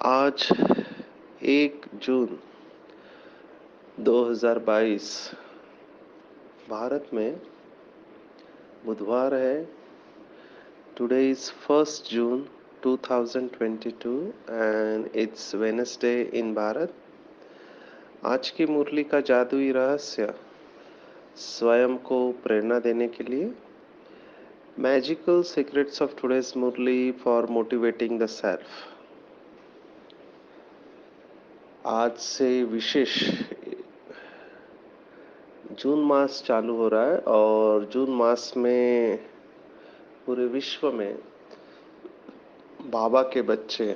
आज 1 जून 2022 भारत में बुधवार है। Today is 1 June 2022 and it's Wednesday in Bharat. आज की मुरली का जादुई रहस्य स्वयं को प्रेरणा देने के लिए magical secrets of today's Murli for motivating the self. आज से विशेष जून मास चालू हो रहा है और जून मास में पूरे विश्व में बाबा के बच्चे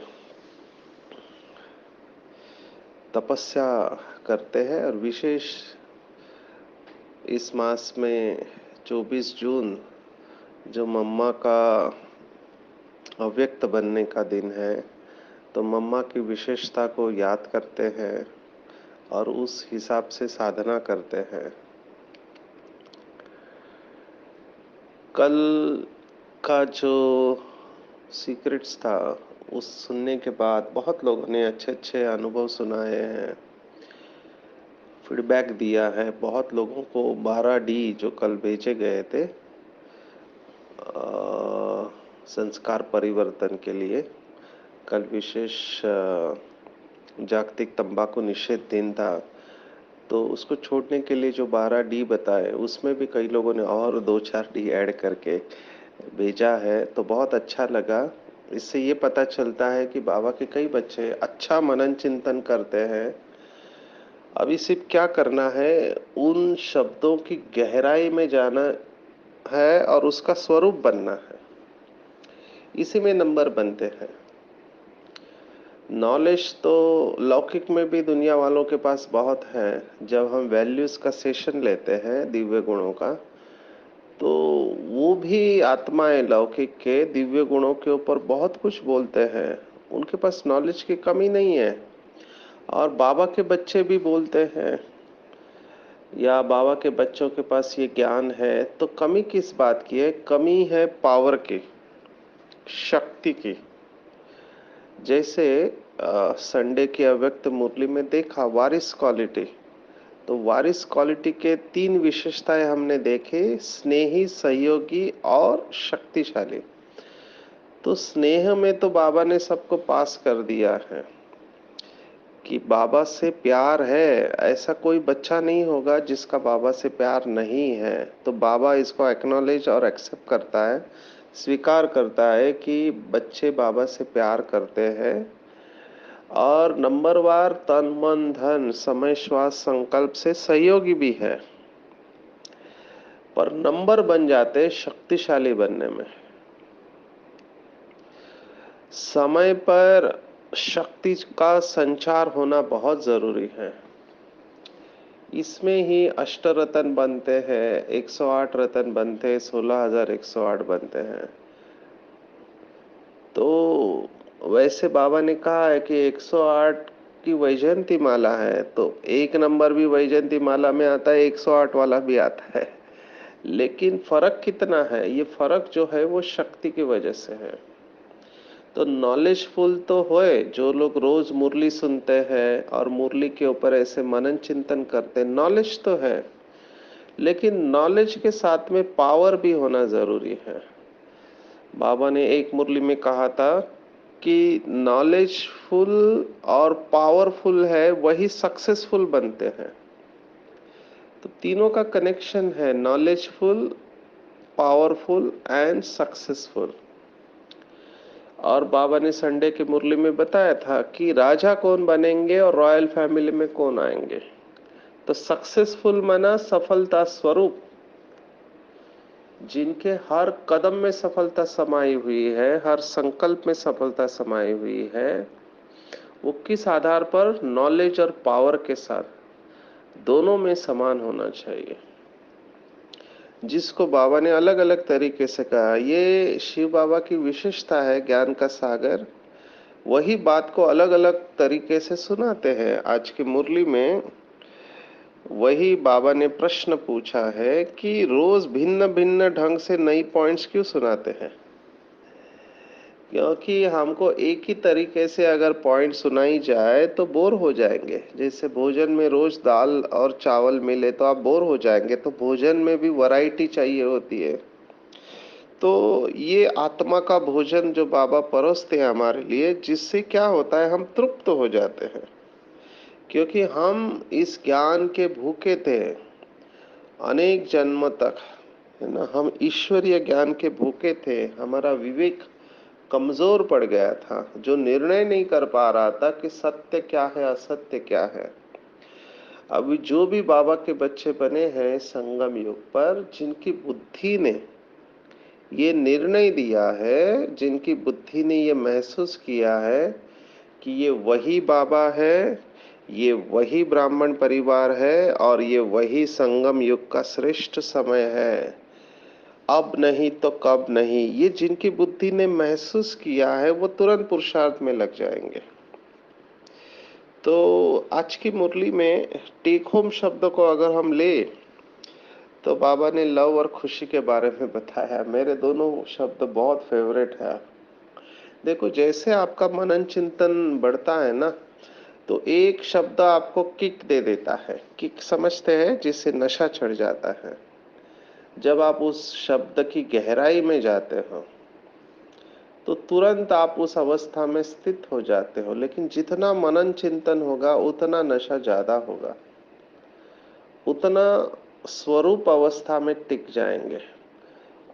तपस्या करते हैं और विशेष इस मास में 24 जून जो मम्मा का अव्यक्त बनने का दिन है, तो मम्मा की विशेषता को याद करते हैं और उस हिसाब से साधना करते हैं। कल का जो सीक्रेट्स था उस सुनने के बाद बहुत लोगों ने अच्छे अच्छे अनुभव सुनाए हैं, फीडबैक दिया है। बहुत लोगों को 12D जो कल भेजे गए थे संस्कार परिवर्तन के लिए, कल विशेष जागतिक तंबाकू निषेध दिन था, तो उसको छोड़ने के लिए जो 12D बताए उसमें भी कई लोगों ने और 2-4D ऐड करके भेजा है, तो बहुत अच्छा लगा। इससे ये पता चलता है कि बाबा के कई बच्चे अच्छा मनन चिंतन करते हैं। अभी सिर्फ क्या करना है, उन शब्दों की गहराई में जाना है और उसका स्वरूप बनना है, इसी में नंबर बनते हैं। नॉलेज तो लौकिक में भी दुनिया वालों के पास बहुत है। जब हम वैल्यूज का सेशन लेते हैं दिव्य गुणों का, तो वो भी आत्माएं लौकिक के दिव्य गुणों के ऊपर बहुत कुछ बोलते हैं। उनके पास नॉलेज की कमी नहीं है। और बाबा के बच्चे भी बोलते हैं या बाबा के बच्चों के पास ये ज्ञान है, तो कमी किस बात की है? कमी है पावर की, शक्ति की। जैसे संडे की अव्यक्त मुरली में देखा वारिस क्वालिटी, तो वारिस क्वालिटी के 3 विशेषताएं हमने देखे, स्नेही, सहयोगी और शक्तिशाली। तो स्नेह में तो बाबा ने सबको पास कर दिया है कि बाबा से प्यार है। ऐसा कोई बच्चा नहीं होगा जिसका बाबा से प्यार नहीं है। तो बाबा इसको एक्नॉलेज और एक्सेप्ट करता है, स्वीकार करता है कि बच्चे बाबा से प्यार करते हैं। और नंबरवार तन मन धन समय श्वास संकल्प से सहयोगी भी है, पर नंबर बन जाते शक्तिशाली बनने में। समय पर शक्ति का संचार होना बहुत जरूरी है। इसमें ही अष्टरत्न बनते हैं, 108 रत्न बनते हैं, 16,108 बनते हैं। तो वैसे बाबा ने कहा है कि 108 की वैजयंती माला है, तो एक नंबर भी वैजयंती माला में आता है, 108 वाला भी आता है। लेकिन फर्क कितना है? ये फर्क जो है वो शक्ति की वजह से है। तो नॉलेजफुल तो होए जो लोग रोज मुरली सुनते हैं और मुरली के ऊपर ऐसे मनन चिंतन करते हैं, नॉलेज तो है, लेकिन नॉलेज के साथ में पावर भी होना जरूरी है। बाबा ने एक मुरली में कहा था कि नॉलेजफुल और पावरफुल है वही सक्सेसफुल बनते हैं। तो तीनों का कनेक्शन है, नॉलेजफुल, पावरफुल एंड सक्सेसफुल। और बाबा ने संडे की मुरली में बताया था कि राजा कौन बनेंगे और रॉयल फैमिली में कौन आएंगे। तो सक्सेसफुल माना सफलता स्वरूप, जिनके हर कदम में सफलता समाई हुई है, हर संकल्प में सफलता समाई हुई है, वो किस आधार पर? नॉलेज और पावर के साथ दोनों में समान होना चाहिए। जिसको बाबा ने अलग अलग तरीके से कहा, ये शिव बाबा की विशेषता है, ज्ञान का सागर। वही बात को अलग अलग तरीके से सुनाते हैं। आज की मुरली में वही बाबा ने प्रश्न पूछा है कि रोज भिन्न भिन्न ढंग से नई पॉइंट्स क्यों सुनाते हैं? क्योंकि हमको एक ही तरीके से अगर पॉइंट सुनाई जाए तो बोर हो जाएंगे। जैसे भोजन में रोज दाल और चावल मिले तो आप बोर हो जाएंगे, तो भोजन में भी वैरायटी चाहिए होती है। तो ये आत्मा का भोजन जो बाबा परोसते हैं हमारे लिए, जिससे क्या होता है, हम तृप्त हो जाते हैं। क्योंकि हम इस ज्ञान के भूखे थे अनेक जन्म तक, है ना। हम ईश्वरीय ज्ञान के भूखे थे। हमारा विवेक कमजोर पड़ गया था, जो निर्णय नहीं कर पा रहा था कि सत्य क्या है, असत्य क्या है। अभी जो भी बाबा के बच्चे बने हैं संगम युग पर, जिनकी बुद्धि ने ये निर्णय दिया है, जिनकी बुद्धि ने ये महसूस किया है कि ये वही बाबा है, ये वही ब्राह्मण परिवार है और ये वही संगम युग का श्रेष्ठ समय है, अब नहीं तो कब नहीं, ये जिनकी बुद्धि ने महसूस किया है, वो तुरंत पुरुषार्थ में लग जाएंगे। तो आज की मुरली में टेक होम शब्द को अगर हम ले, तो बाबा ने लव और खुशी के बारे में बताया। मेरे दोनों शब्द बहुत फेवरेट है। देखो, जैसे आपका मनन चिंतन बढ़ता है ना, तो एक शब्द आपको किक दे देता है। किक समझते हैं, जिससे नशा चढ़ जाता है। जब आप उस शब्द की गहराई में जाते हो तो तुरंत आप उस अवस्था में स्थित हो जाते हो। लेकिन जितना मनन चिंतन होगा उतना नशा ज्यादा होगा, उतना स्वरूप अवस्था में टिक जाएंगे।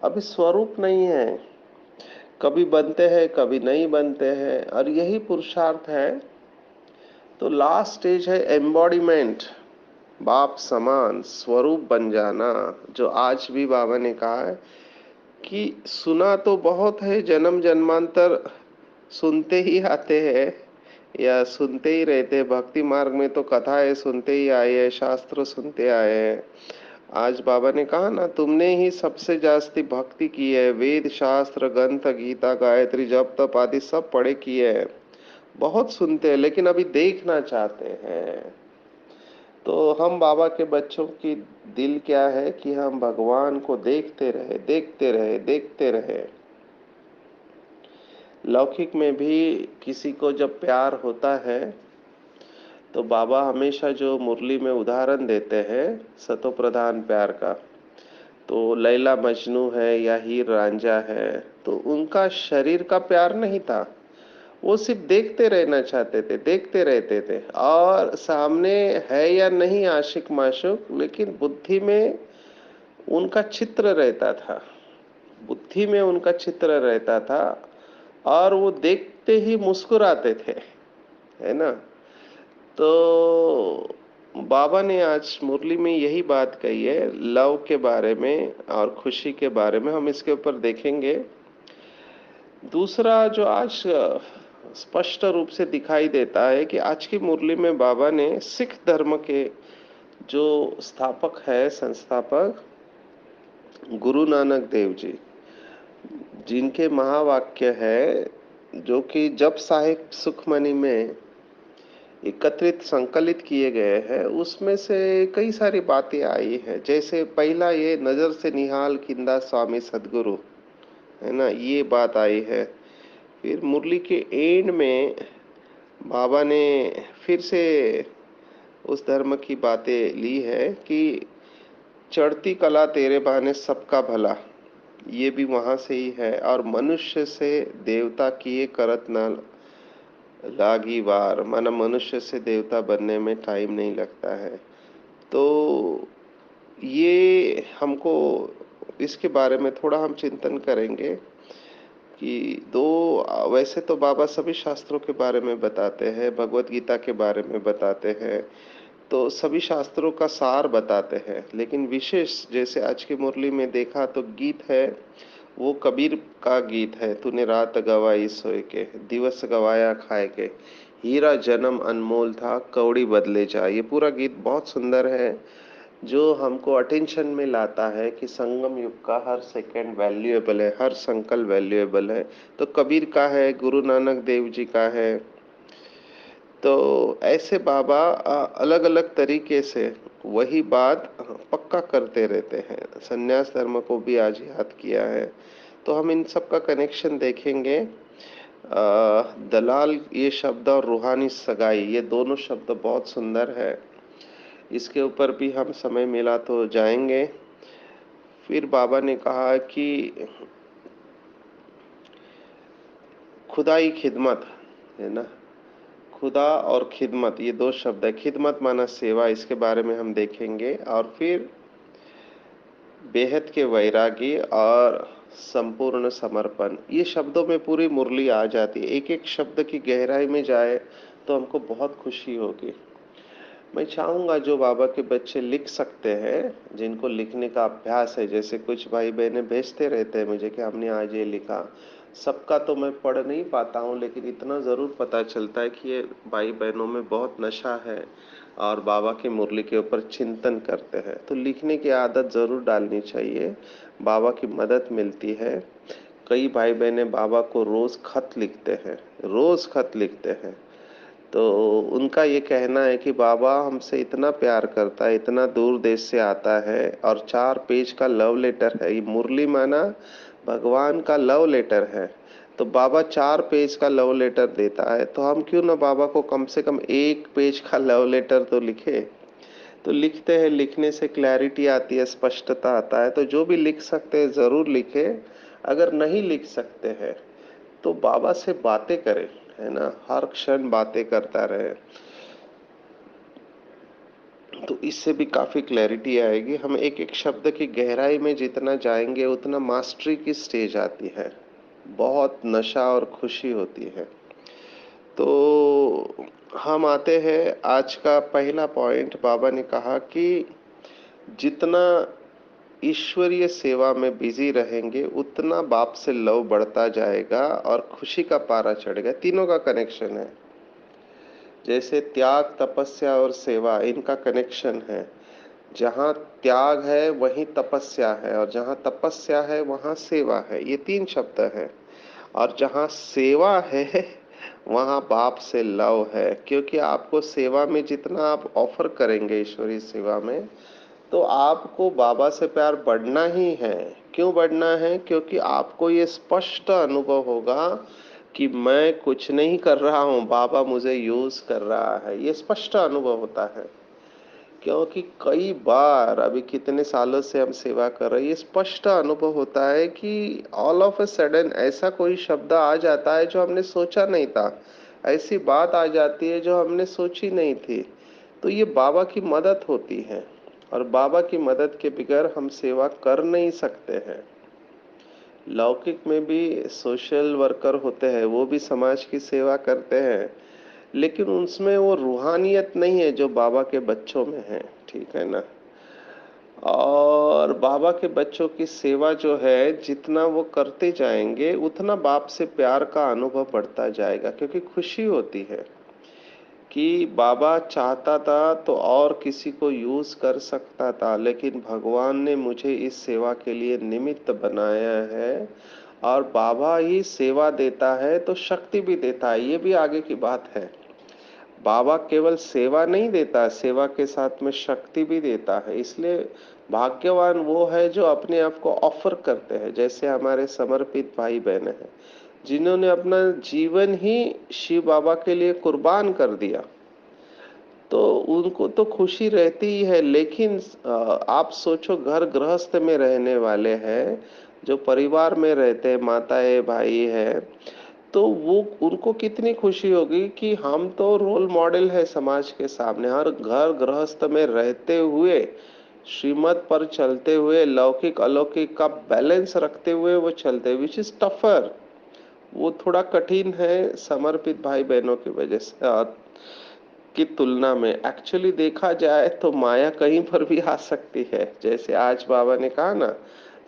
अभी स्वरूप नहीं है, कभी बनते हैं कभी नहीं बनते हैं, और यही पुरुषार्थ है। तो लास्ट स्टेज है एम्बॉडीमेंट, बाप समान स्वरूप बन जाना। जो आज भी बाबा ने कहा है कि सुना तो बहुत है, जन्म जन्मांतर सुनते ही आते हैं या सुनते ही रहते हैं। भक्ति मार्ग में तो कथाएं सुनते ही आए हैं, शास्त्र सुनते आए हैं। आज बाबा ने कहा ना, तुमने ही सबसे जास्ती भक्ति की है, वेद शास्त्र ग्रंथ गीता गायत्री जप तप आदि सब पढ़े किए हैं, बहुत सुनते हैं, लेकिन अभी देखना चाहते हैं। तो हम बाबा के बच्चों की दिल क्या है कि हम भगवान को देखते रहे, देखते रहे, देखते रहे। लौकिक में भी किसी को जब प्यार होता है तो बाबा हमेशा जो मुरली में उदाहरण देते हैं सतो प्रधान प्यार का, तो लैला मजनू है या हीर रांझा है, तो उनका शरीर का प्यार नहीं था। वो सिर्फ देखते रहना चाहते थे, देखते रहते थे। और सामने है या नहीं आशिक माशुक, लेकिन बुद्धि में उनका चित्र रहता था, बुद्धि में उनका चित्र रहता था, और वो देखते ही मुस्कुराते थे, है ना। तो बाबा ने आज मुरली में यही बात कही है लव के बारे में और खुशी के बारे में। हम इसके ऊपर देखेंगे। दूसरा जो आज स्पष्ट रूप से दिखाई देता है कि आज की मुरली में बाबा ने सिख धर्म के जो स्थापक है, संस्थापक गुरु नानक देव जी, जिनके महावाक्य है, जो कि जप साहिब सुखमणि में एकत्रित संकलित किए गए हैं, उसमें से कई सारी बातें आई है। जैसे पहला ये नजर से निहाल किंदा स्वामी सदगुरु, है ना, ये बात आई है। फिर मुरली के एंड में बाबा ने फिर से उस धर्म की बातें ली है कि चढ़ती कला तेरे बहाने सबका भला, ये भी वहां से ही है। और मनुष्य से देवता किए करत ना लागी वार, माना मनुष्य से देवता बनने में टाइम नहीं लगता है। तो ये हमको इसके बारे में थोड़ा हम चिंतन करेंगे कि दो, वैसे तो बाबा सभी शास्त्रों के बारे में बताते हैं, भगवत गीता के बारे में बताते हैं। तो सभी शास्त्रों का सार बताते हैं, लेकिन विशेष जैसे आज की मुरली में देखा तो गीत है, वो कबीर का गीत है, तूने रात गवाई सोए के, दिवस गवाया खाए के, हीरा जन्म अनमोल था, कौड़ी बदले जा। ये पूरा गीत बहुत सुंदर है, जो हमको अटेंशन में लाता है कि संगम युग का हर सेकंड वैल्यूएबल है, हर संकल्प वैल्यूएबल है। तो कबीर का है, गुरु नानक देव जी का है। तो ऐसे बाबा अलग अलग तरीके से वही बात पक्का करते रहते हैं। संन्यास धर्म को भी आज याद किया है, तो हम इन सब का कनेक्शन देखेंगे। दलाल ये शब्द और रूहानी सगाई, ये दोनों शब्द बहुत सुंदर है। इसके ऊपर भी हम समय मिला तो जाएंगे। फिर बाबा ने कहा कि खुदाई खिदमत है ना, खुदा और खिदमत ये दो शब्द है। खिदमत माना सेवा, इसके बारे में हम देखेंगे। और फिर बेहद के वैरागी और संपूर्ण समर्पण, ये शब्दों में पूरी मुरली आ जाती है। एक एक शब्द की गहराई में जाए तो हमको बहुत खुशी होगी। मैं चाहूंगा जो बाबा के बच्चे लिख सकते हैं, जिनको लिखने का अभ्यास है, जैसे कुछ भाई बहनें भेजते रहते हैं मुझे कि हमने आज ये लिखा। सबका तो मैं पढ़ नहीं पाता हूँ, लेकिन इतना ज़रूर पता चलता है कि ये भाई बहनों में बहुत नशा है और बाबा की मुरली के ऊपर चिंतन करते हैं। तो लिखने की आदत ज़रूर डालनी चाहिए, बाबा की मदद मिलती है। कई भाई बहनें बाबा को रोज़ खत लिखते हैं, रोज़ खत लिखते हैं। तो उनका ये कहना है कि बाबा हमसे इतना प्यार करता है, इतना दूर देश से आता है, और 4 पेज का लव लेटर है। ये मुरली माना भगवान का लव लेटर है। तो बाबा 4 पेज का लव लेटर देता है, तो हम क्यों ना बाबा को कम से कम 1 पेज का लव लेटर तो लिखे। तो लिखते हैं, लिखने से क्लैरिटी आती है, स्पष्टता आता है। तो जो भी लिख सकते हैं जरूर लिखे। अगर नहीं लिख सकते हैं तो बाबा से बातें करें, है ना, हर क्षण बातें करता रहे, तो इससे भी काफी क्लैरिटी आएगी। हम एक एक शब्द की गहराई में जितना जाएंगे उतना मास्टरी की स्टेज आती है, बहुत नशा और खुशी होती है। तो हम आते हैं आज का पहला पॉइंट। बाबा ने कहा कि जितना ईश्वरीय सेवा में बिजी रहेंगे उतना बाप से लव बढ़ता जाएगा और खुशी का पारा चढ़ेगा। तीनों का कनेक्शन है, जैसे त्याग, तपस्या और सेवा, इनका कनेक्शन है। जहाँ त्याग है वहीं तपस्या है, और जहाँ तपस्या है वहाँ सेवा है। ये 3 शब्द है। और जहाँ सेवा है वहाँ बाप से लव है, क्योंकि आपको सेवा में जितना आप ऑफर करेंगे ईश्वरीय सेवा में, तो आपको बाबा से प्यार बढ़ना ही है। क्यों बढ़ना है? क्योंकि आपको ये स्पष्ट अनुभव होगा कि मैं कुछ नहीं कर रहा हूँ, बाबा मुझे यूज कर रहा है। ये स्पष्ट अनुभव होता है, क्योंकि कई बार अभी कितने सालों से हम सेवा कर रहे हैं, ये स्पष्ट अनुभव होता है कि ऑल ऑफ अ सडन ऐसा कोई शब्द आ जाता है जो हमने सोचा नहीं था, ऐसी बात आ जाती है जो हमने सोची नहीं थी। तो ये बाबा की मदद होती है, और बाबा की मदद के बगैर हम सेवा कर नहीं सकते हैं। लौकिक में भी सोशल वर्कर होते हैं, वो भी समाज की सेवा करते हैं, लेकिन उसमें वो रूहानियत नहीं है जो बाबा के बच्चों में है, ठीक है ना। और बाबा के बच्चों की सेवा जो है, जितना वो करते जाएंगे उतना बाप से प्यार का अनुभव बढ़ता जाएगा, क्योंकि खुशी होती है कि बाबा चाहता था तो और किसी को यूज कर सकता था, लेकिन भगवान ने मुझे इस सेवा के लिए निमित्त बनाया है। और बाबा ही सेवा देता है तो शक्ति भी देता है, ये भी आगे की बात है। बाबा केवल सेवा नहीं देता, सेवा के साथ में शक्ति भी देता है। इसलिए भाग्यवान वो है जो अपने आप को ऑफर करते हैं, जैसे हमारे समर्पित भाई बहन हैं, जिन्होंने अपना जीवन ही शिव बाबा के लिए कुर्बान कर दिया। तो उनको तो खुशी रहती ही है, लेकिन आप सोचो, घर गृहस्थ में रहने वाले हैं, जो परिवार में रहते हैं, माताएं भाई है, तो वो उनको कितनी खुशी होगी कि हम तो रोल मॉडल है समाज के सामने, हर घर गृहस्थ में रहते हुए, श्रीमत पर चलते हुए, लौकिक अलौकिक का बैलेंस रखते हुए वो चलते, विच इज टफर। वो थोड़ा कठिन है समर्पित भाई बहनों की वजह से। की तुलना में एक्चुअली देखा जाए तो माया कहीं पर भी आ सकती है। जैसे आज बाबा ने कहा ना,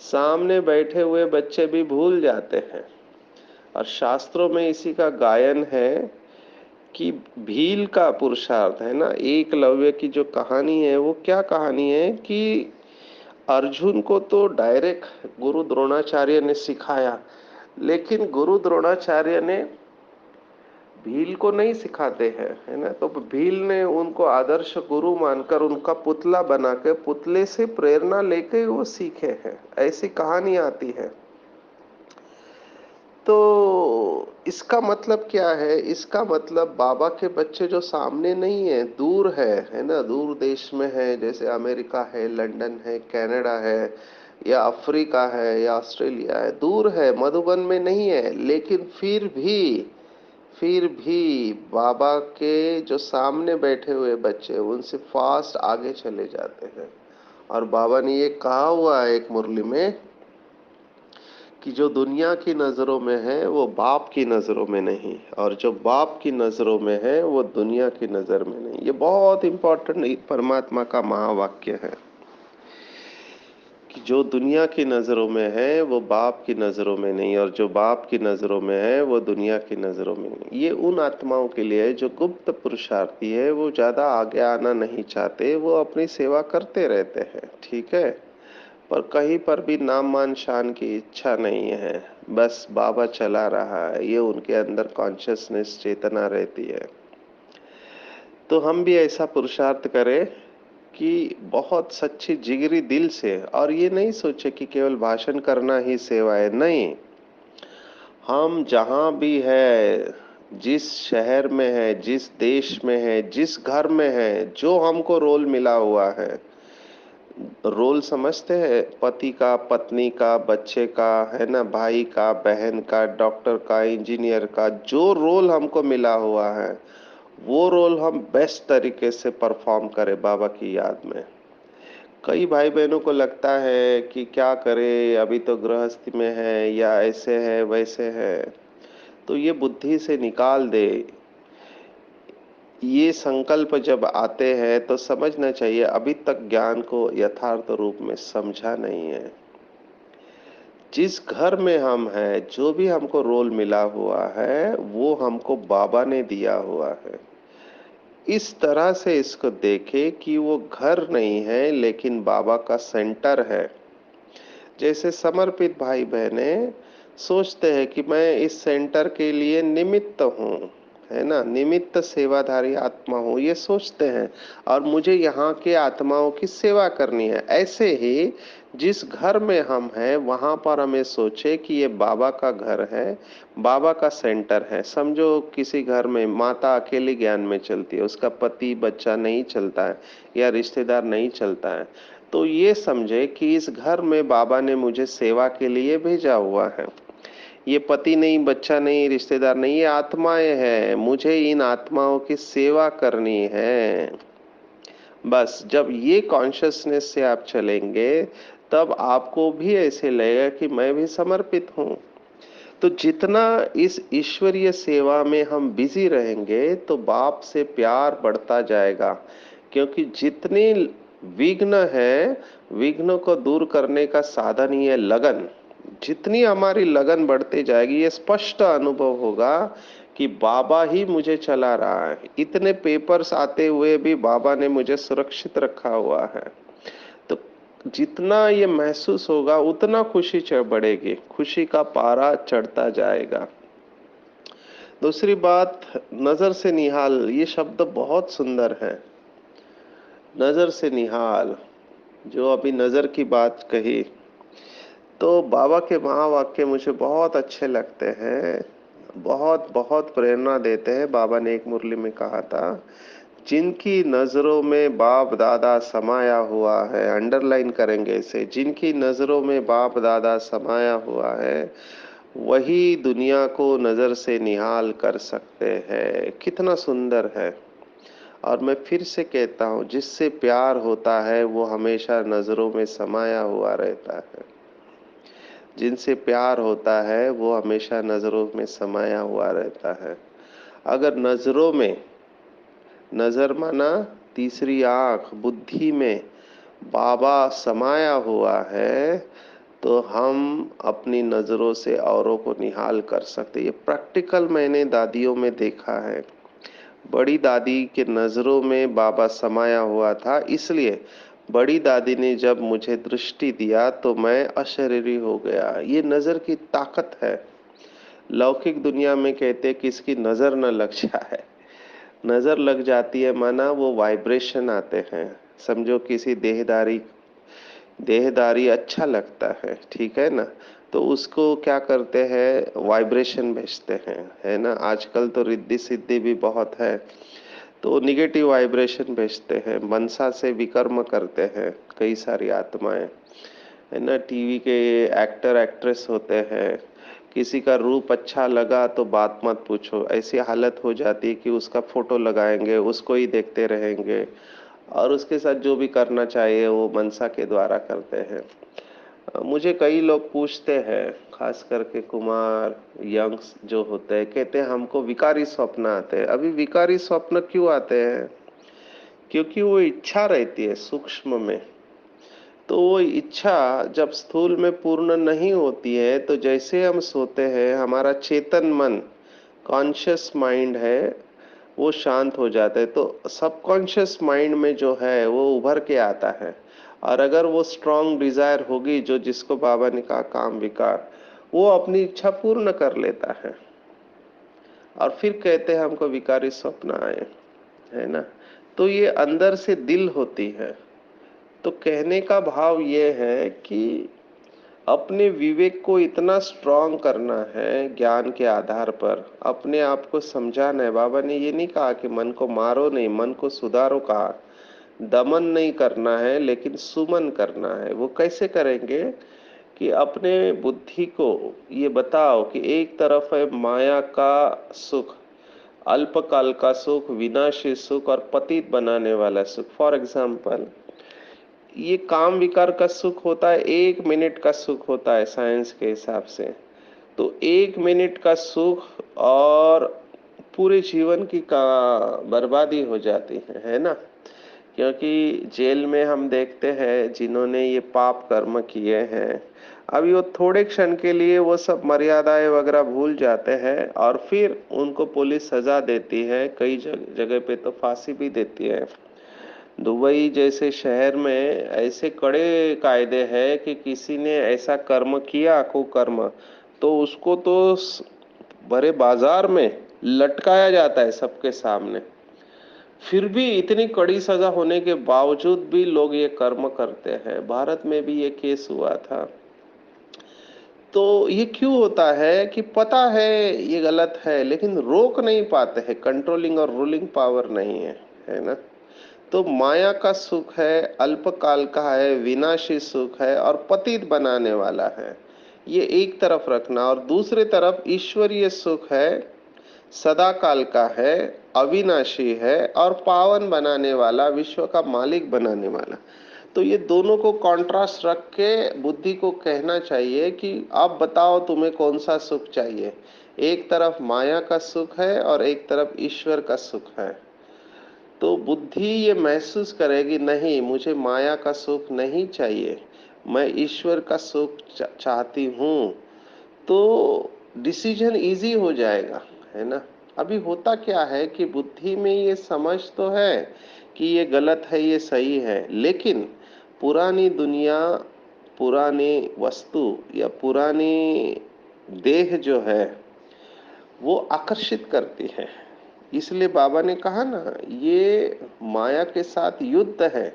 सामने बैठे हुए बच्चे भी भूल जाते हैं। और शास्त्रों में इसी का गायन है कि भील का पुरुषार्थ है ना, एकलव्य की जो कहानी है वो क्या कहानी है कि अर्जुन को तो डायरेक्ट गुरु द्रोणाचार्य ने सिखाया, लेकिन गुरु द्रोणाचार्य ने भील को नहीं सिखाते हैं, है ना। तो भील ने उनको आदर्श गुरु मानकर उनका पुतला बना के पुतले से प्रेरणा लेके वो सीखे हैं, ऐसी कहानी आती है। तो इसका मतलब क्या है? इसका मतलब बाबा के बच्चे जो सामने नहीं है, दूर है ना, दूर देश में है, जैसे अमेरिका है, लंदन है, कनाडा है, या अफ्रीका है, या ऑस्ट्रेलिया है, दूर है, मधुबन में नहीं है, लेकिन फिर भी बाबा के जो सामने बैठे हुए बच्चे उनसे फास्ट आगे चले जाते हैं। और बाबा ने ये कहा हुआ है एक मुरली में कि जो दुनिया की नजरों में है वो बाप की नजरों में नहीं, और जो बाप की नजरों में है वो दुनिया की नजर में नहीं। ये बहुत इंपॉर्टेंट परमात्मा का महावाक्य है कि जो दुनिया की नजरों में है वो बाप की नजरों में नहीं, और जो बाप की नजरों में है वो दुनिया की नजरों में नहीं। ये उन आत्माओं के लिए है जो गुप्त पुरुषार्थी है, वो ज्यादा आगे आना नहीं चाहते, वो अपनी सेवा करते रहते हैं, ठीक है, पर कहीं पर भी नाम मान शान की इच्छा नहीं है। बस बाबा चला रहा है, ये उनके अंदर कॉन्शियसनेस, चेतना रहती है। तो हम भी ऐसा पुरुषार्थ करें कि बहुत सच्ची जिगरी दिल से, और ये नहीं सोचे कि केवल भाषण करना ही सेवा है, नहीं। हम जहां भी है, जिस शहर में है, जिस देश में है, जिस घर में है, जो हमको रोल मिला हुआ है, रोल समझते हैं, पति का, पत्नी का, बच्चे का, है ना, भाई का, बहन का, डॉक्टर का, इंजीनियर का, जो रोल हमको मिला हुआ है वो रोल हम बेस्ट तरीके से परफॉर्म करें बाबा की याद में। कई भाई बहनों को लगता है कि क्या करे, अभी तो गृहस्थी में है, या ऐसे है वैसे है, तो ये बुद्धि से निकाल दे। ये संकल्प जब आते हैं तो समझना चाहिए अभी तक ज्ञान को यथार्थ रूप में समझा नहीं है। जिस घर में हम हैं, जो भी हमको रोल मिला हुआ है वो हमको बाबा ने दिया हुआ है। इस तरह से इसको देखे कि वो घर नहीं है लेकिन बाबा का सेंटर है। जैसे समर्पित भाई बहने सोचते हैं कि मैं इस सेंटर के लिए निमित्त हूँ, है ना, निमित्त सेवाधारी आत्मा हूँ, ये सोचते हैं, और मुझे यहाँ के आत्माओं की सेवा करनी है। ऐसे ही जिस घर में हम हैं वहां पर हमें सोचे कि ये बाबा का घर है, बाबा का सेंटर है। समझो किसी घर में माता अकेली ज्ञान में चलती है, उसका पति बच्चा नहीं चलता है, या रिश्तेदार नहीं चलता है, तो ये समझे कि इस घर में बाबा ने मुझे सेवा के लिए भेजा हुआ है। ये पति नहीं, बच्चा नहीं, रिश्तेदार नहीं, ये आत्माएं हैं, मुझे इन आत्माओं की सेवा करनी है। बस जब ये कॉन्शियसनेस से आप चलेंगे तब आपको भी ऐसे लगेगा कि मैं भी समर्पित हूँ। तो जितना इस ईश्वरीय सेवा में हम बिजी रहेंगे तो बाप से प्यार बढ़ता जाएगा, क्योंकि जितनी विघ्न है, विघ्नों को दूर करने का साधन ही है लगन। जितनी हमारी लगन बढ़ती जाएगी, ये स्पष्ट अनुभव होगा कि बाबा ही मुझे चला रहा है। इतने पेपर्स आते हुए भी बाबा ने मुझे सुरक्षित रखा हुआ है। तो जितना ये महसूस होगा उतना खुशी बढ़ेगी, खुशी का पारा चढ़ता जाएगा। दूसरी बात, नजर से निहाल, ये शब्द बहुत सुंदर है। नजर से निहाल, जो अभी नजर की बात कही, तो बाबा के महावाक्य मुझे बहुत अच्छे लगते हैं, बहुत बहुत प्रेरणा देते हैं। बाबा ने एक मुरली में कहा था, जिनकी नजरों में बाप दादा समाया हुआ है, अंडरलाइन करेंगे इसे, जिनकी नजरों में बाप दादा समाया हुआ है वही दुनिया को नजर से निहाल कर सकते हैं। कितना सुंदर है। और मैं फिर से कहता हूँ, जिससे प्यार होता है वो हमेशा नजरों में समाया हुआ रहता है। जिनसे प्यार होता है वो हमेशा नजरों में समाया हुआ रहता है। अगर नजरों में नजर माना तीसरी आंख, बुद्धि में बाबा समाया हुआ है, तो हम अपनी नजरों से औरों को निहाल कर सकते। ये प्रैक्टिकल मैंने दादियों में देखा है। बड़ी दादी के नजरों में बाबा समाया हुआ था, इसलिए बड़ी दादी ने जब मुझे दृष्टि दिया तो मैं अशरीरी हो गया। ये नजर की ताकत है। लौकिक दुनिया में कहते हैं कि इसकी नजर न लग जाए। नजर लग जाती है माना वो वाइब्रेशन आते हैं। समझो किसी देहदारी देहदारी अच्छा लगता है, ठीक है ना, तो उसको क्या करते हैं, वाइब्रेशन भेजते हैं, है ना। आजकल तो रिद्धि सिद्धि भी बहुत है, तो निगेटिव वाइब्रेशन भेजते हैं, मनसा से विकर्म करते हैं कई सारी आत्माएं, है ना। टीवी के एक्टर एक्ट्रेस होते हैं, किसी का रूप अच्छा लगा तो बात मत पूछो, ऐसी हालत हो जाती है कि उसका फोटो लगाएंगे, उसको ही देखते रहेंगे, और उसके साथ जो भी करना चाहिए वो मनसा के द्वारा करते हैं। मुझे कई लोग पूछते हैं, खास करके कुमार यंग्स जो होते हैं, कहते हैं हमको विकारी स्वप्न आते हैं। अभी विकारी स्वप्न क्यों आते हैं? क्योंकि वो इच्छा रहती है सूक्ष्म में, तो वो इच्छा जब स्थूल में पूर्ण नहीं होती है, तो जैसे हम सोते हैं हमारा चेतन मन, कॉन्शियस माइंड है, वो शांत हो जाता है, तो सबकॉन्शियस माइंड में जो है वो उभर के आता है। और अगर वो स्ट्रांग डिजायर होगी, जो जिसको बाबा ने कहा काम विकार, वो अपनी इच्छा पूर्ण कर लेता है। और फिर कहते हैं हमको विकारी स्वप्न आए, है ना। तो ये अंदर से दिल होती है। तो कहने का भाव ये है कि अपने विवेक को इतना स्ट्रांग करना है, ज्ञान के आधार पर अपने आप को समझाना है। बाबा ने ये नहीं कहा कि मन को मारो नहीं, मन को सुधारो कहा। दमन नहीं करना है, लेकिन सुमन करना है। वो कैसे करेंगे कि अपने बुद्धि को ये बताओ कि एक तरफ है माया का सुख, अल्पकाल का सुख, विनाशी सुख और पतित बनाने वाला सुख। फॉर एग्जाम्पल, ये काम विकार का सुख होता है, 1 मिनट का सुख होता है साइंस के हिसाब से। तो 1 मिनट का सुख और पूरे जीवन की का बर्बादी हो जाती है ना। क्योंकि जेल में हम देखते हैं जिन्होंने ये पाप कर्म किए हैं, अभी वो थोड़े क्षण के लिए वो सब मर्यादाएं वगैरह भूल जाते हैं, और फिर उनको पुलिस सजा देती है, कई जगह पे तो फांसी भी देती है। दुबई जैसे शहर में ऐसे कड़े कायदे हैं कि किसी ने ऐसा कर्म किया, कुकर्म, तो उसको तो भरे बाजार में लटकाया जाता है सबके सामने। फिर भी इतनी कड़ी सजा होने के बावजूद भी लोग ये कर्म करते हैं। भारत में भी ये केस हुआ था। तो ये क्यों होता है कि पता है ये गलत है, लेकिन रोक नहीं पाते हैं, कंट्रोलिंग और रूलिंग पावर नहीं है ना। तो माया का सुख है, अल्पकाल का है, विनाशी सुख है और पतित बनाने वाला है। ये एक तरफ रखना, और दूसरी तरफ ईश्वरीय सुख है, सदा काल का है, अविनाशी है और पावन बनाने वाला, विश्व का मालिक बनाने वाला। तो ये दोनों को कॉन्ट्रास्ट रख के बुद्धि को कहना चाहिए कि आप बताओ तुम्हें कौन सा सुख चाहिए। एक तरफ माया का सुख है और एक तरफ ईश्वर का सुख है। तो बुद्धि ये महसूस करेगी, नहीं मुझे माया का सुख नहीं चाहिए, मैं ईश्वर का सुख चाहती हूँ, तो डिसीजन इजी हो जाएगा, है ना। अभी होता क्या है कि बुद्धि में ये समझ तो है कि ये गलत है ये सही है, लेकिन पुरानी दुनिया, पुरानी वस्तु या पुरानी देह जो है वो आकर्षित करती है। इसलिए बाबा ने कहा ना, ये माया के साथ युद्ध है,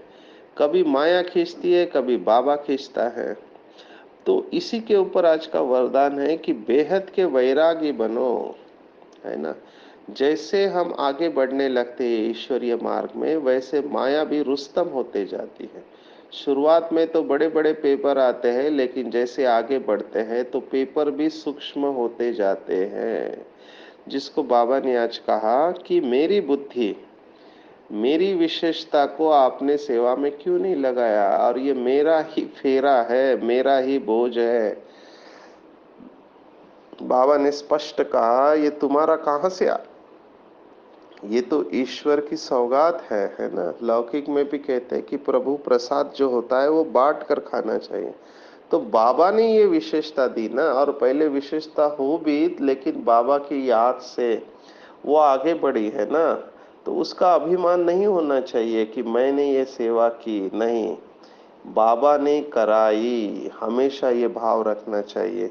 कभी माया खींचती है कभी बाबा खींचता है। तो इसी के ऊपर आज का वरदान है कि बेहद के वैरागी बनो, है ना। जैसे हम आगे बढ़ने लगते हैं ईश्वरीय मार्ग में, वैसे माया भी रुस्तम होते जाती है। शुरुआत में तो बड़े बड़े पेपर आते हैं, लेकिन जैसे आगे बढ़ते हैं तो पेपर भी सूक्ष्म होते जाते हैं। जिसको बाबा ने आज कहा कि मेरी बुद्धि, मेरी विशेषता को आपने सेवा में क्यों नहीं लगाया, और ये मेरा ही फेरा है, मेरा ही बोझ है। बाबा ने स्पष्ट कहा, ये तुम्हारा कहाँ से ये तो ईश्वर की सौगात है ना। लौकिक में भी कहते हैं कि प्रभु प्रसाद जो होता है वो बांट कर खाना चाहिए। तो बाबा ने ये विशेषता दी ना, और पहले विशेषता हो भी, लेकिन बाबा की याद से वो आगे बढ़ी है ना। तो उसका अभिमान नहीं होना चाहिए कि मैंने ये सेवा की, नहीं, बाबा ने कराई। हमेशा ये भाव रखना चाहिए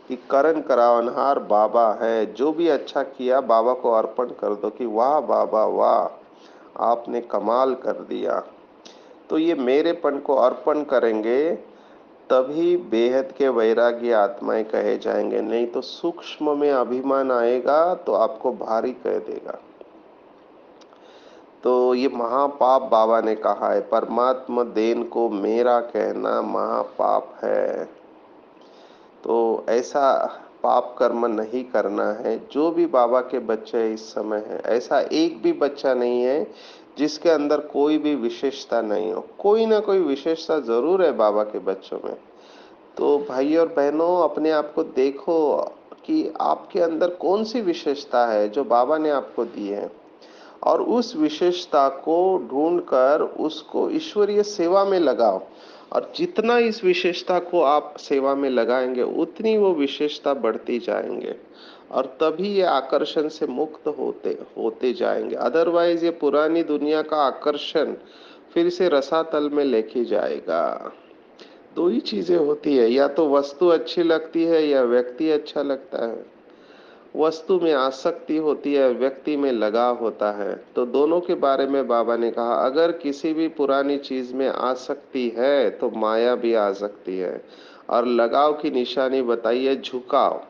कि करण करावनहार बाबा है। जो भी अच्छा किया बाबा को अर्पण कर दो कि वाह बाबा वाह, आपने कमाल कर दिया। तो ये मेरेपन को अर्पण करेंगे, तभी बेहद के वैरागी आत्माएं कहे जाएंगे। नहीं तो सूक्ष्म में अभिमान आएगा तो आपको भारी कह देगा। तो ये महापाप बाबा ने कहा है, परमात्मा देन को मेरा कहना महापाप है। तो ऐसा पाप कर्म नहीं करना है। जो भी बाबा के बच्चे इस समय है, ऐसा एक भी बच्चा नहीं है जिसके अंदर कोई भी विशेषता नहीं हो। कोई ना कोई विशेषता जरूर है बाबा के बच्चों में। तो भाई और बहनों, अपने आप को देखो कि आपके अंदर कौन सी विशेषता है जो बाबा ने आपको दी है, और उस विशेषता को ढूंढकर उसको ईश्वरीय सेवा में लगाओ। और जितना इस विशेषता को आप सेवा में लगाएंगे उतनी वो विशेषता बढ़ती जाएंगे, और तभी ये आकर्षण से मुक्त होते होते जाएंगे। अदरवाइज ये पुरानी दुनिया का आकर्षण फिर से रसातल में लेके जाएगा। दो ही चीजें होती है, या तो वस्तु अच्छी लगती है या व्यक्ति अच्छा लगता है। वस्तु में आसक्ति होती है, व्यक्ति में लगाव होता है। तो दोनों के बारे में बाबा ने कहा, अगर किसी भी पुरानी चीज में आसक्ति है तो माया भी आ सकती है। और लगाव की निशानी बताइए, झुकाव।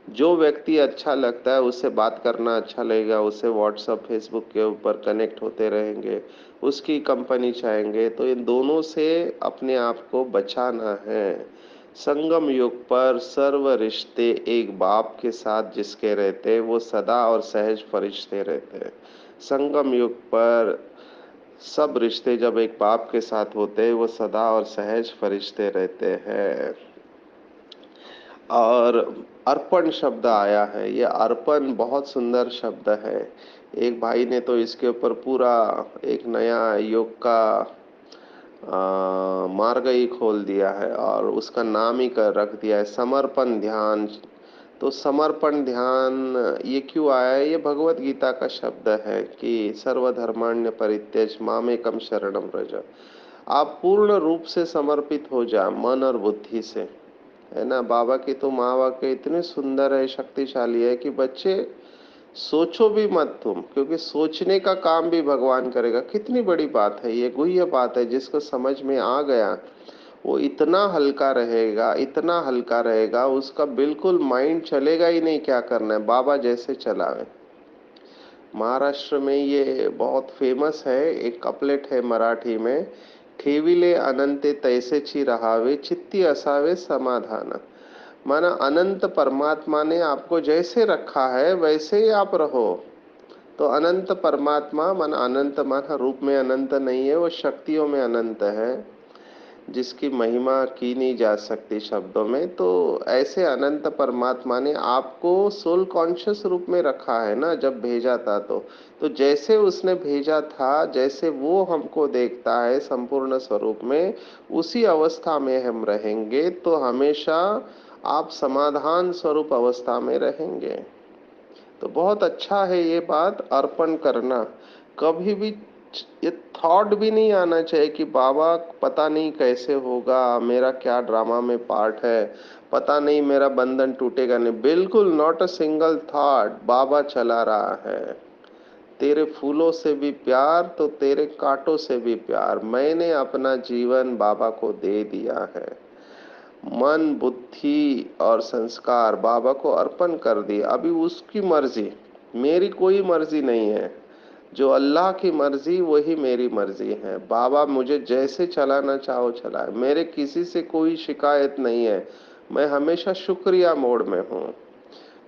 जो व्यक्ति अच्छा लगता है उससे बात करना अच्छा लगेगा, उससे व्हाट्सएप फेसबुक के ऊपर कनेक्ट होते रहेंगे, उसकी कंपनी चाहेंगे। तो इन दोनों से अपने आप को बचाना है। संगम युग पर सर्व रिश्ते एक बाप के साथ जिसके रहते वो सदा और सहज फरिश्ते रहते हैं। संगम युग पर सब रिश्ते जब एक बाप के साथ होते हैं वो सदा और सहज फरिश्ते रहते हैं। और अर्पण शब्द आया है, ये अर्पण बहुत सुंदर शब्द है। एक भाई ने तो इसके ऊपर पूरा एक नया योग का मार्ग ही खोल दिया है, और उसका नाम ही कर रख दिया है समर्पण ध्यान। तो समर्पण ध्यान ये क्यों आया है? ये भगवत गीता का शब्द है कि सर्वधर्मान्य परित्यज मामेकम शरणम व्रज। आप पूर्ण रूप से समर्पित हो जाए मन और बुद्धि से, है ना। बाबा की तो माँ वाक्य इतने सुंदर है, शक्तिशाली है कि बच्चे सोचो भी मत तुम, क्योंकि सोचने का काम भी भगवान करेगा। कितनी बड़ी बात है ये, गुह्य बात है। जिसको समझ में आ गया वो इतना हल्का रहेगा, इतना हल्का रहेगा, उसका बिल्कुल माइंड चलेगा ही नहीं क्या करना है, बाबा जैसे चलावे। महाराष्ट्र में ये बहुत फेमस है, एक कपलेट है मराठी में, ठेविले अनंते तैसेची रहावे चित्ती असावे समाधान। माना अनंत परमात्मा ने आपको जैसे रखा है वैसे ही आप रहो। तो अनंत परमात्मा, माना अनंत माना रूप में अनंत नहीं है, वो शक्तियों में अनंत है, जिसकी महिमा की नहीं जा सकती शब्दों में। तो ऐसे अनंत परमात्मा ने आपको सोल कॉन्शियस रूप में रखा है ना, जब भेजा था। तो जैसे उसने भेजा था, जैसे वो हमको देखता है संपूर्ण स्वरूप में, उसी अवस्था में हम रहेंगे तो हमेशा आप समाधान स्वरूप अवस्था में रहेंगे। तो बहुत अच्छा है ये बात, अर्पण करना। कभी भी ये थॉट भी नहीं आना चाहिए कि बाबा पता नहीं कैसे होगा, मेरा क्या ड्रामा में पार्ट है, पता नहीं मेरा बंधन टूटेगा नहीं। बिल्कुल नॉट अ सिंगल थॉट। बाबा चला रहा है। तेरे फूलों से भी प्यार तो तेरे कांटों से भी प्यार, मैंने अपना जीवन बाबा को दे दिया है। मन बुद्धि और संस्कार बाबा को अर्पण कर दिए। अभी उसकी मर्जी, मेरी कोई मर्जी नहीं है। जो अल्लाह की मर्जी वही मेरी मर्जी है। बाबा मुझे जैसे चलाना चाहो चलाए, मेरे किसी से कोई शिकायत नहीं है। मैं हमेशा शुक्रिया मोड में हूँ।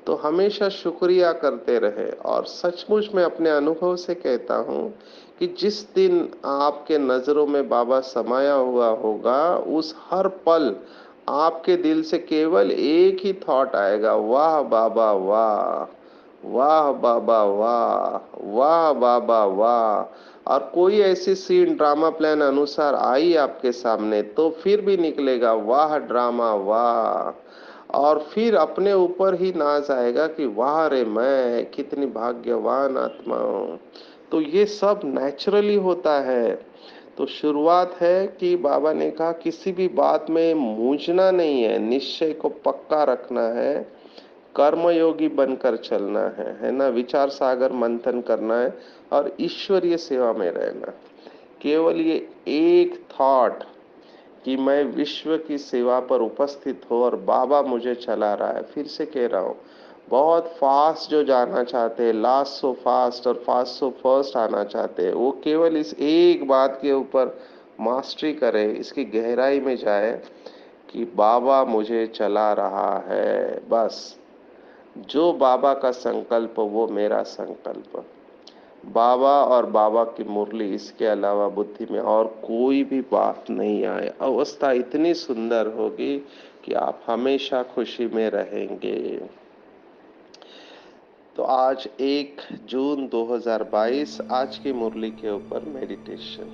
तो हमेशा शुक्रिया करते रहे। और सचमुच में अपने अनुभव से कहता हूँ कि जिस दिन आपके नजरों में बाबा समाया हुआ होगा, उस हर पल आपके दिल से केवल एक ही थॉट आएगा, वाह बाबा वाह, वाह बाबा वाह, वाह बाबा वाह। और कोई ऐसी सीन ड्रामा प्लान अनुसार आई आपके सामने तो फिर भी निकलेगा वाह ड्रामा वाह। और फिर अपने ऊपर ही नाज आएगा कि वाह रे मैं कितनी भाग्यवान आत्मा हूँ। तो ये सब नेचुरली होता है। तो शुरुआत है कि बाबा ने कहा किसी भी बात में मूंझना नहीं है, निश्चय को पक्का रखना है, कर्मयोगी बनकर चलना है ना, विचार सागर मंथन करना है और ईश्वरीय सेवा में रहना। केवल ये एक थॉट कि मैं विश्व की सेवा पर उपस्थित हो और बाबा मुझे चला रहा है, फिर से कह रहा हूँ, बहुत फास्ट जो जाना चाहते हैं, लास्ट सो फास्ट और फास्ट सो फर्स्ट आना चाहते हैं, वो केवल इस एक बात के ऊपर मास्टरी करे, इसकी गहराई में जाए कि बाबा मुझे चला रहा है। बस जो बाबा का संकल्प वो मेरा संकल्प, बाबा और बाबा की मुरली, इसके अलावा बुद्धि में और कोई भी बात नहीं आए। अवस्था इतनी सुंदर होगी कि आप हमेशा खुशी में रहेंगे। तो आज 1 जून 2022, आज की मुरली के ऊपर मेडिटेशन।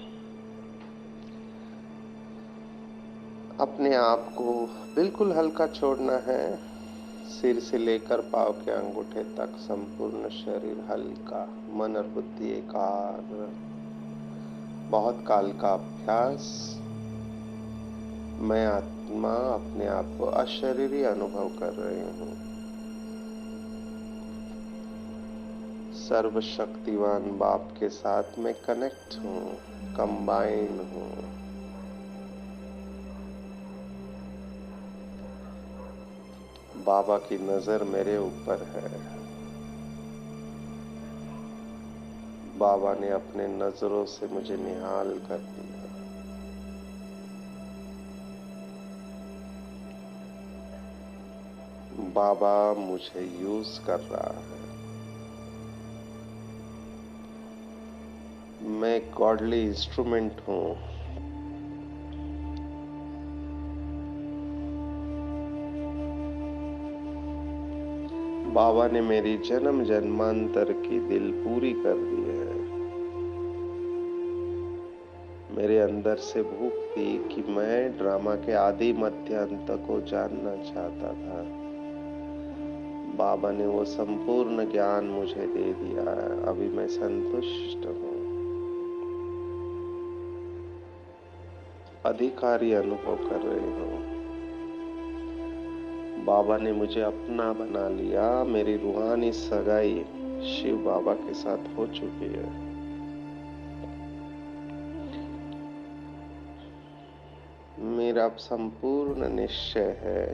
अपने आप को बिल्कुल हल्का छोड़ना है, सिर से लेकर पांव के अंगूठे तक संपूर्ण शरीर हल्का, मन और बुद्धि एकाग्र। बहुत काल का अभ्यास। मैं आत्मा अपने आप को अशरीरी अनुभव कर रही हूँ। सर्वशक्तिवान बाप के साथ मैं कनेक्ट हूँ, कंबाइन हूँ। बाबा की नजर मेरे ऊपर है। बाबा ने अपने नजरों से मुझे निहाल कर दिया। बाबा मुझे यूज कर रहा है। मैं गॉडली इंस्ट्रूमेंट हूँ। बाबा ने मेरी जन्म जन्मांतर की दिल पूरी कर दी है। मेरे अंदर से भूख थी कि मैं ड्रामा के आदि मध्य अंत को जानना चाहता था। बाबा ने वो संपूर्ण ज्ञान मुझे दे दिया है। अभी मैं संतुष्ट हूँ, अधिकारी अनुभव कर रही हूँ। बाबा ने मुझे अपना बना लिया। मेरी रूहानी सगाई शिव बाबा के साथ हो चुकी है। मेरा संपूर्ण निश्चय है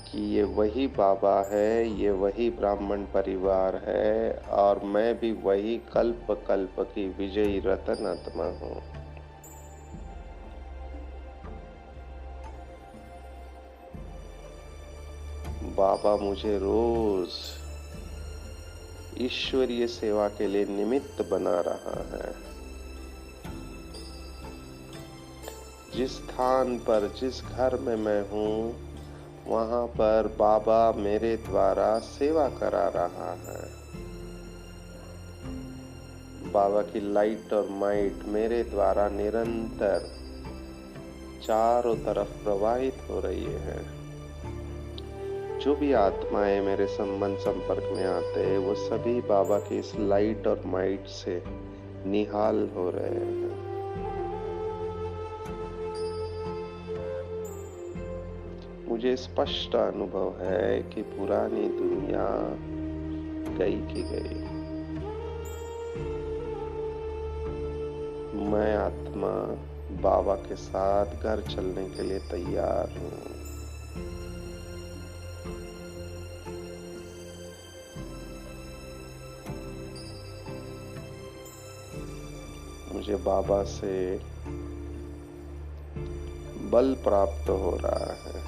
कि ये वही बाबा है, ये वही ब्राह्मण परिवार है और मैं भी वही कल्प कल्प की विजयी रतन आत्मा हूँ। बाबा मुझे रोज ईश्वरीय सेवा के लिए निमित्त बना रहा है। जिस स्थान पर, जिस घर में मैं हूँ, वहां पर बाबा मेरे द्वारा सेवा करा रहा है। बाबा की लाइट और माइट मेरे द्वारा निरंतर चारों तरफ प्रवाहित हो रही है। जो भी आत्माएं मेरे संपर्क में आते हैं, वो सभी बाबा की इस लाइट और माइट से निहाल हो रहे हैं। मुझे स्पष्ट अनुभव है कि पुरानी दुनिया गई की गई। मैं आत्मा बाबा के साथ घर चलने के लिए तैयार हूँ। मुझे बाबा से बल प्राप्त हो रहा है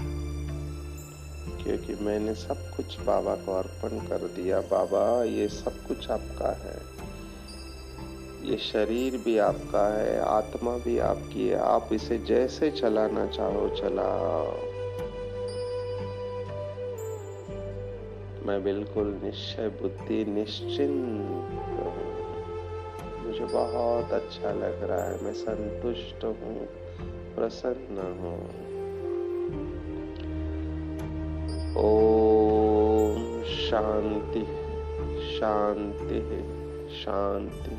क्योंकि मैंने सब कुछ बाबा को अर्पण कर दिया। बाबा ये सब कुछ आपका है, ये शरीर भी आपका है, आत्मा भी आपकी है, आप इसे जैसे चलाना चाहो चलाओ। मैं बिल्कुल निश्चय बुद्धि निश्चिंत हूँ। मुझे बहुत अच्छा लग रहा है, मैं संतुष्ट हूँ, प्रसन्न हूँ। ओम शांति शांति शांति।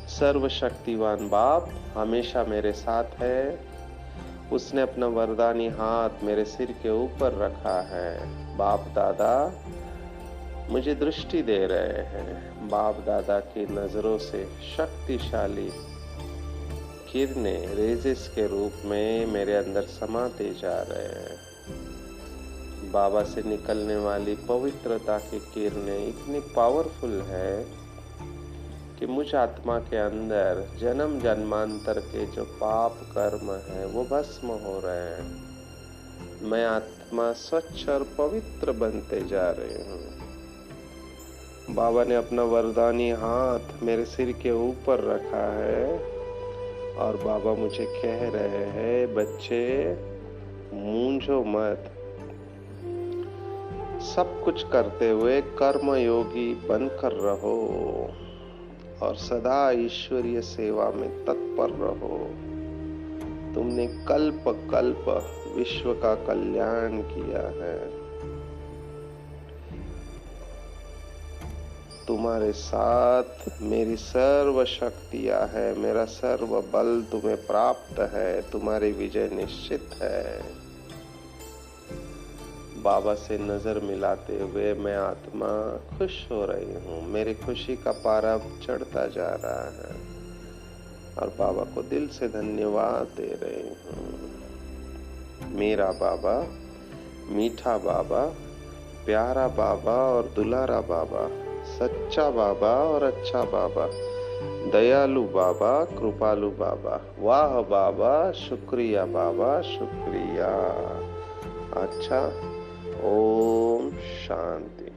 सर्वशक्तिवान बाप हमेशा मेरे साथ है। उसने अपना वरदानी हाथ मेरे सिर के ऊपर रखा है। बाप दादा मुझे दृष्टि दे रहे हैं। बाप दादा की नजरों से शक्तिशाली किरणें रेजिस के रूप में मेरे अंदर समाते जा रहे हैं। बाबा से निकलने वाली पवित्रता की किरणें इतनी पावरफुल है कि मुझ आत्मा के अंदर जन्म जन्मांतर के जो पाप कर्म है वो भस्म हो रहे हैं। मैं आत्मा स्वच्छ और पवित्र बनते जा रही हूँ। बाबा ने अपना वरदानी हाथ मेरे सिर के ऊपर रखा है और बाबा मुझे कह रहे हैं, बच्चे मूंझो मत। सब कुछ करते हुए कर्मयोगी बनकर रहो और सदा ईश्वरीय सेवा में तत्पर रहो। तुमने कल्प कल्प विश्व का कल्याण किया है। तुम्हारे साथ मेरी सर्व शक्तियां है, मेरा सर्व बल तुम्हें प्राप्त है, तुम्हारी विजय निश्चित है। बाबा से नजर मिलाते हुए मैं आत्मा खुश हो रही हूँ। मेरी खुशी का पारा चढ़ता जा रहा है और बाबा को दिल से धन्यवाद दे रही हूँ। मेरा बाबा, मीठा बाबा, प्यारा बाबा और दुलारा बाबा, सच्चा बाबा और अच्छा बाबा, दयालु बाबा, कृपालु बाबा, वाह बाबा, शुक्रिया बाबा, शुक्रिया। अच्छा, ओम शांति।